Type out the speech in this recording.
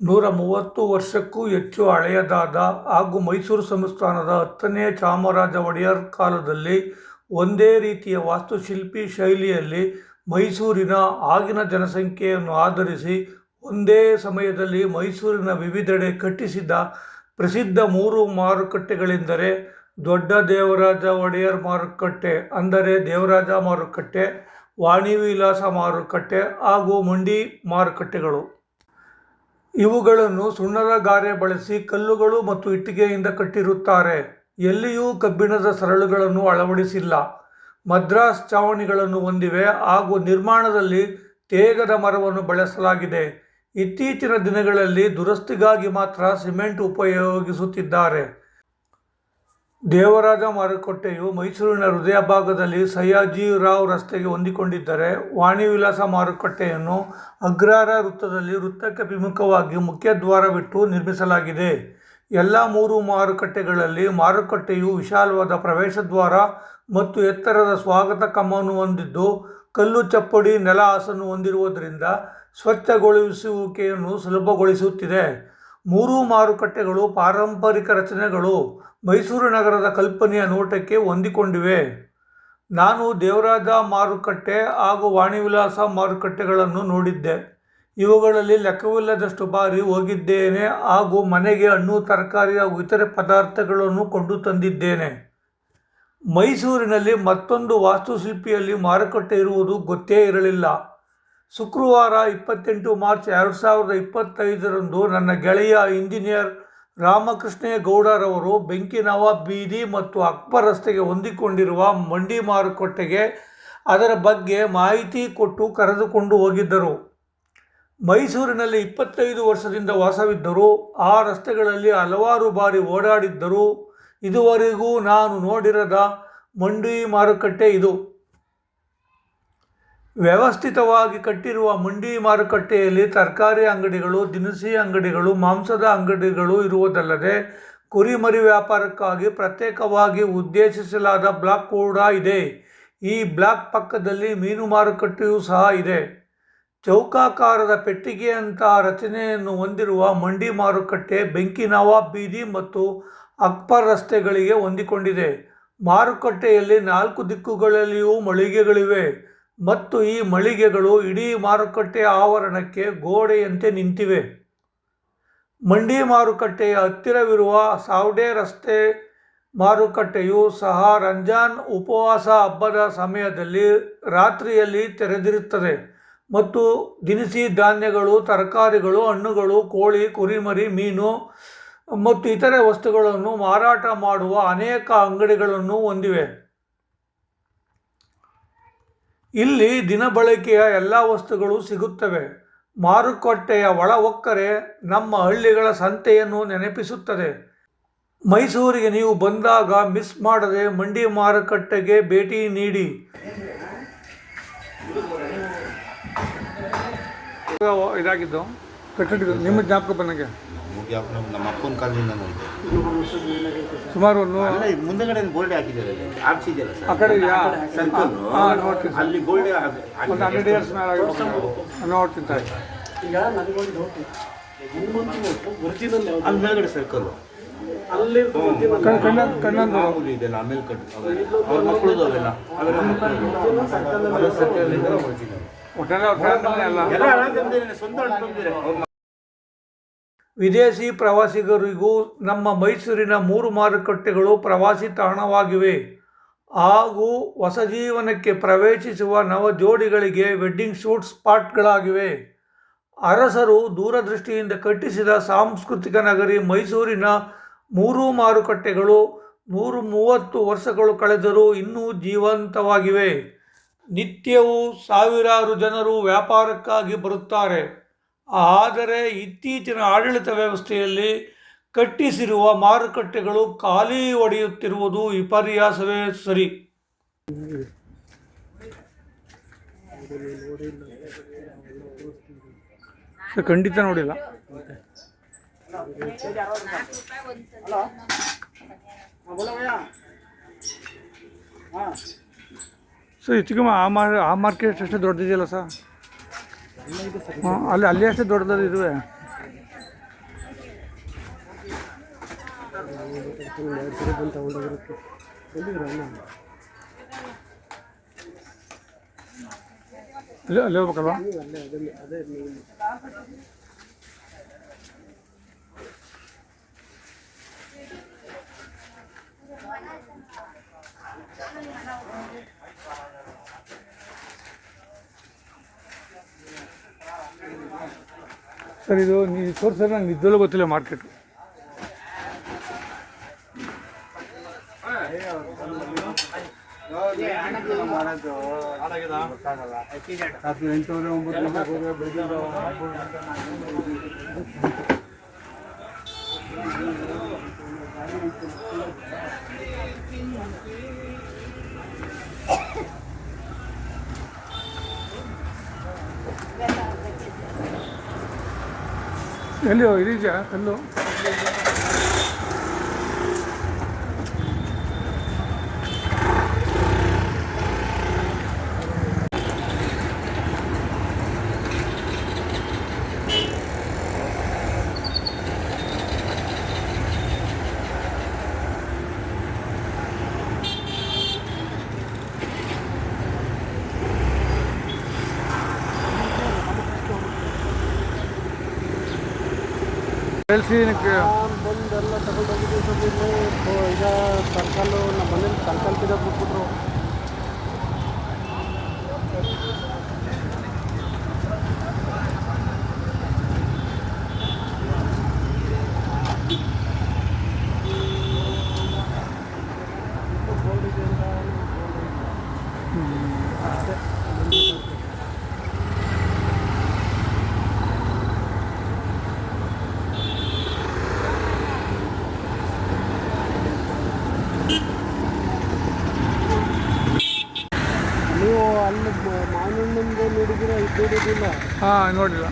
130 ವರ್ಷಕ್ಕೂ ಹೆಚ್ಚು ಹಳೆಯದಾದ ಹಾಗೂ ಮೈಸೂರು ಸಂಸ್ಥಾನದ 10ನೇ ಚಾಮರಾಜ ಒಡೆಯರ್ ಕಾಲದಲ್ಲಿ ಒಂದೇ ರೀತಿಯ ವಾಸ್ತುಶಿಲ್ಪಿ ಶೈಲಿಯಲ್ಲಿ ಮೈಸೂರಿನ ಆಗಿನ ಜನಸಂಖ್ಯೆಯನ್ನು ಆಧರಿಸಿ ಒಂದೇ ಸಮಯದಲ್ಲಿ ಮೈಸೂರಿನ ವಿವಿಧೆಡೆ ಕಟ್ಟಿಸಿದ ಪ್ರಸಿದ್ಧ 3 ಮಾರುಕಟ್ಟೆಗಳೆಂದರೆ ದೊಡ್ಡ ದೇವರಾಜ ಒಡೆಯರ್ ಮಾರುಕಟ್ಟೆ ಅಂದರೆ ದೇವರಾಜ ಮಾರುಕಟ್ಟೆ, ವಾಣಿವಿಲಾಸ ಮಾರುಕಟ್ಟೆ ಹಾಗೂ ಮಂಡಿ ಮಾರುಕಟ್ಟೆಗಳು. ಇವುಗಳನ್ನು ಸುಣ್ಣದ ಗಾರೆ ಬಳಸಿ ಕಲ್ಲುಗಳು ಮತ್ತು ಇಟ್ಟಿಗೆಯಿಂದ ಕಟ್ಟಿರುತ್ತಾರೆ. ಎಲ್ಲಿಯೂ ಕಬ್ಬಿಣದ ಸರಳುಗಳನ್ನು ಅಳವಡಿಸಿಲ್ಲ. ಮದ್ರಾಸ್ ಚಾವಣಿಗಳನ್ನು ಹೊಂದಿವೆ ಹಾಗೂ ನಿರ್ಮಾಣದಲ್ಲಿ ತೇಗದ ಮರವನ್ನು ಬಳಸಲಾಗಿದೆ. ಇತ್ತೀಚಿನ ದಿನಗಳಲ್ಲಿ ದುರಸ್ತಿಗಾಗಿ ಮಾತ್ರ ಸಿಮೆಂಟ್ ಉಪಯೋಗಿಸುತ್ತಿದ್ದಾರೆ. ದೇವರಾಜ ಮಾರುಕಟ್ಟೆಯು ಮೈಸೂರಿನ ಹೃದಯ ಭಾಗದಲ್ಲಿ ಸಯ್ಯಾಜಿರಾವ್ ರಸ್ತೆಗೆ ಹೊಂದಿಕೊಂಡಿದ್ದರೆ, ವಾಣಿವಿಲಾಸ ಮಾರುಕಟ್ಟೆಯನ್ನು ಅಗ್ರಹಾರ ವೃತ್ತದಲ್ಲಿ ವೃತ್ತಕ್ಕೆ ಅಭಿಮುಖವಾಗಿ ಮುಖ್ಯದ್ವಾರವಿಟ್ಟು ನಿರ್ಮಿಸಲಾಗಿದೆ. ಎಲ್ಲ 3 ಮಾರುಕಟ್ಟೆಗಳಲ್ಲಿ ಮಾರುಕಟ್ಟೆಯು ವಿಶಾಲವಾದ ಪ್ರವೇಶದ್ವಾರ ಮತ್ತು ಎತ್ತರದ ಸ್ವಾಗತ ಕಮಾನು ಹೊಂದಿದ್ದು, ಕಲ್ಲು ಚಪ್ಪಡಿ ನೆಲ ಹಾಸನ್ನು ಹೊಂದಿರುವುದರಿಂದ ಸ್ವಚ್ಛಗೊಳಿಸುವಿಕೆಯನ್ನು ಸುಲಭಗೊಳಿಸುತ್ತಿದೆ. 3 ಮಾರುಕಟ್ಟೆಗಳು ಪಾರಂಪರಿಕ ರಚನೆಗಳು ಮೈಸೂರು ನಗರದ ಕಲ್ಪನೆಯ ನೋಟಕ್ಕೆ ಹೊಂದಿಕೊಂಡಿವೆ. ನಾನು ದೇವರಾಜ ಮಾರುಕಟ್ಟೆ ಹಾಗೂ ವಾಣಿವಿಲಾಸ ಮಾರುಕಟ್ಟೆಗಳನ್ನು ನೋಡಿದ್ದೆ. ಇವುಗಳಲ್ಲಿ ಲೆಕ್ಕವಿಲ್ಲದಷ್ಟು ಬಾರಿ ಹೋಗಿದ್ದೇನೆ ಹಾಗೂ ಮನೆಗೆ ಹಣ್ಣು, ತರಕಾರಿ ಹಾಗೂ ಇತರೆ ಪದಾರ್ಥಗಳನ್ನು ಕೊಂಡು ತಂದಿದ್ದೇನೆ. ಮೈಸೂರಿನಲ್ಲಿ ಮತ್ತೊಂದು ವಾಸ್ತುಶಿಲ್ಪಿಯಲ್ಲಿ ಮಾರುಕಟ್ಟೆ ಇರುವುದು ಗೊತ್ತೇ ಇರಲಿಲ್ಲ. ಶುಕ್ರವಾರ 28 ಮಾರ್ಚ್ 2025ರಂದು ನನ್ನ ಗೆಳೆಯ ಇಂಜಿನಿಯರ್ ರಾಮಕೃಷ್ಣೇಗೌಡರವರು ಬೆಂಕಿ ನವಾಬ್ ಬೀದಿ ಮತ್ತು ಅಕ್ಬರ್ ರಸ್ತೆಗೆ ಹೊಂದಿಕೊಂಡಿರುವ ಮಂಡಿ ಮಾರುಕಟ್ಟೆಗೆ ಅದರ ಬಗ್ಗೆ ಮಾಹಿತಿ ಕೊಟ್ಟು ಕರೆದುಕೊಂಡು ಹೋಗಿದ್ದರು. ಮೈಸೂರಿನಲ್ಲಿ 25 ವರ್ಷದಿಂದ ವಾಸವಿದ್ದರೂ ಆ ರಸ್ತೆಗಳಲ್ಲಿ ಹಲವಾರು ಬಾರಿ ಓಡಾಡಿದ್ದರೂ ಇದುವರೆಗೂ ನಾನು ನೋಡಿರದ ಮಂಡಿ ಮಾರುಕಟ್ಟೆ ಇದು. ವ್ಯವಸ್ಥಿತವಾಗಿ ಕಟ್ಟಿರುವ ಮಂಡಿ ಮಾರುಕಟ್ಟೆಯಲ್ಲಿ ತರಕಾರಿ ಅಂಗಡಿಗಳು, ದಿನಸಿ ಅಂಗಡಿಗಳು, ಮಾಂಸದ ಅಂಗಡಿಗಳು ಇರುವುದಲ್ಲದೆ ಕುರಿಮರಿ ವ್ಯಾಪಾರಕ್ಕಾಗಿ ಪ್ರತ್ಯೇಕವಾಗಿ ಉದ್ದೇಶಿಸಲಾದ ಬ್ಲಾಕ್ ಕೂಡ ಇದೆ. ಈ ಬ್ಲಾಕ್ ಪಕ್ಕದಲ್ಲಿ ಮೀನು ಮಾರುಕಟ್ಟೆಯೂ ಸಹ ಇದೆ. ಚೌಕಾಕಾರದ ಪೆಟ್ಟಿಗೆಯಂತಹ ರಚನೆಯನ್ನು ಹೊಂದಿರುವ ಮಂಡಿ ಮಾರುಕಟ್ಟೆ ಬೆಂಕಿ ನವಾಬ್ ಬೀದಿ ಮತ್ತು ಅಕ್ಬರ್ ರಸ್ತೆಗಳಿಗೆ ಹೊಂದಿಕೊಂಡಿದೆ. ಮಾರುಕಟ್ಟೆಯಲ್ಲಿ 4 ದಿಕ್ಕುಗಳಲ್ಲಿಯೂ ಮಳಿಗೆಗಳಿವೆ ಮತ್ತು ಈ ಮಳಿಗೆಗಳು ಇಡೀ ಮಾರುಕಟ್ಟೆಯ ಆವರಣಕ್ಕೆ ಗೋಡೆಯಂತೆ ನಿಂತಿವೆ. ಮಂಡಿ ಮಾರುಕಟ್ಟೆಯ ಹತ್ತಿರವಿರುವ ಸಾವ್ಡೆ ರಸ್ತೆ ಮಾರುಕಟ್ಟೆಯು ಸಹ ರಂಜಾನ್ ಉಪವಾಸ ಹಬ್ಬದ ಸಮಯದಲ್ಲಿ ರಾತ್ರಿಯಲ್ಲಿ ತೆರೆದಿರುತ್ತದೆ ಮತ್ತು ದಿನಸಿ ಧಾನ್ಯಗಳು, ತರಕಾರಿಗಳು, ಹಣ್ಣುಗಳು, ಕೋಳಿ, ಕುರಿಮರಿ, ಮೀನು ಮತ್ತು ಇತರೆ ವಸ್ತುಗಳನ್ನು ಮಾರಾಟ ಮಾಡುವ ಅನೇಕ ಅಂಗಡಿಗಳನ್ನು ಹೊಂದಿವೆ. ಇಲ್ಲಿ ದಿನಬಳಕೆಯ ಎಲ್ಲ ವಸ್ತುಗಳು ಸಿಗುತ್ತವೆ. ಮಾರುಕಟ್ಟೆಯ ಒಳ ಹೊಕ್ಕರೆ ನಮ್ಮ ಹಳ್ಳಿಗಳ ಸಂತೆಯನ್ನು ನೆನಪಿಸುತ್ತದೆ. ಮೈಸೂರಿಗೆ ನೀವು ಬಂದಾಗ ಮಿಸ್ ಮಾಡದೆ ಮಂಡಿ ಮಾರುಕಟ್ಟೆಗೆ ಭೇಟಿ ನೀಡಿ. ಇದಾಗಿದ್ದು ಕಟ್ಟಿದ್ದು ನಿಮ್ಮ ಜ್ಞಾಪಕ ಬಂದಂಗೆ ನಮ್ಮ ಅಪ್ಪನ ಕಾಲದಿಂದ ಸುಮಾರು ಮುಂದಗಡೆ ಗೋಲ್ಡ್ ಹಾಕಿದ್ದಾರೆ. ಆ ಕಡೆ ಅಲ್ಲಿ ಗೋಲ್ಡ್ ಒಂದು 100 ಇಯರ್ಸ್ ಮೇಲೆ ನೋಡ್ತಿಂತ ಈಗ ನನಗೊಂದು ಡೌಟ್, ಅಲ್ಲಿ ಮೇಲ್ಗಡೆ ಸರ್ಕಲ್ ಅಲ್ಲಿ ಕಣ್ಣಂದು ಇದೆಲ್ಲ ಆಮೇಲೆ ಕಟ್ಟು ಅವ್ರ ಮಕ್ಕಳದು ಅವೆಲ್ಲ ವಿದೇಶಿ ಪ್ರವಾಸಿಗರಿಗೂ ನಮ್ಮ ಮೈಸೂರಿನ 3 ಮಾರುಕಟ್ಟೆಗಳು ಪ್ರವಾಸಿ ತಾಣವಾಗಿವೆ ಹಾಗೂ ಹೊಸ ಜೀವನಕ್ಕೆ ಪ್ರವೇಶಿಸುವ ನವ ಜೋಡಿಗಳಿಗೆ ವೆಡ್ಡಿಂಗ್ ಶೂಟ್ ಸ್ಪಾಟ್ಗಳಾಗಿವೆ. ಅರಸರು ದೂರದೃಷ್ಟಿಯಿಂದ ಕಟ್ಟಿಸಿದ ಸಾಂಸ್ಕೃತಿಕ ನಗರಿ ಮೈಸೂರಿನ 3 ಮಾರುಕಟ್ಟೆಗಳು 130 ವರ್ಷಗಳು ಕಳೆದರೂ ಇನ್ನೂ ಜೀವಂತವಾಗಿವೆ. ನಿತ್ಯವೂ ಸಾವಿರಾರು ಜನರು ವ್ಯಾಪಾರಕ್ಕಾಗಿ ಬರುತ್ತಾರೆ. ಆದರೆ ಇತ್ತೀಚಿನ ಆಡಳಿತ ವ್ಯವಸ್ಥೆಯಲ್ಲಿ ಕಟ್ಟಿಸಿರುವ ಮಾರುಕಟ್ಟೆಗಳು ಖಾಲಿ ಹೊಡೆಯುತ್ತಿರುವುದು ವಿಪರ್ಯಾಸವೇ ಸರಿ. ಖಂಡಿತ ನೋಡಿಲ್ಲ. ಸೊ ಹೆಚ್ಚಿಗೆ ಆ ಮಾರ್ಕೆಟ್ ಅಷ್ಟೇ ದೊಡ್ಡದಿದೆಯಲ್ಲ ಸರ್? ಅಲ್ಲಿ ಅಷ್ಟೇ ದೊಡ್ಡದು ಇದುವೆ. ಎರಡು ಸರಿ ಬಂದು ತಗೊಂಡೋಗಿರುತ್ತೆ ಬಂದಿದ್ರು ಅಣ್ಣ ಅಲ್ಲೇ ಹೋಗ್ಬೇಕಲ್ವಾ? ಅಲ್ಲೇ ಅದೇ ನೀವು ಸರ್ ಇದು ನೀವು ತೋರಿಸಿದ್ರೆ ನಂಗೆ ನಿದ್ದಲ್ಲೂ ಗೊತ್ತಿಲ್ಲ ಮಾರ್ಕೆಟು. ಎಲ್ಲಿ ಇದೆಯಾ ಕಲ್ಲು? ಬಂದೆಲ್ಲ ತಗೊಂಡೋಗಿದ್ದೀವಿ ಸರ್. ಈಗ ತರಕಾಲು ನಮ್ಮ ಮನೇಲಿ ತರಕಾಲು ತಿನ್ನೋದು ಬಿಟ್ಬಿಟ್ರು. ನೀವು ಅಲ್ಲಿ ಮಾವಿನ ಹಣ್ಣಿಂದು ನೋಡಿದ್ದೀರಾ? ಇದು ನೋಡಿದ್ದಿಲ್ಲ? ಹಾಂ, ನೋಡಿಲ್ಲ.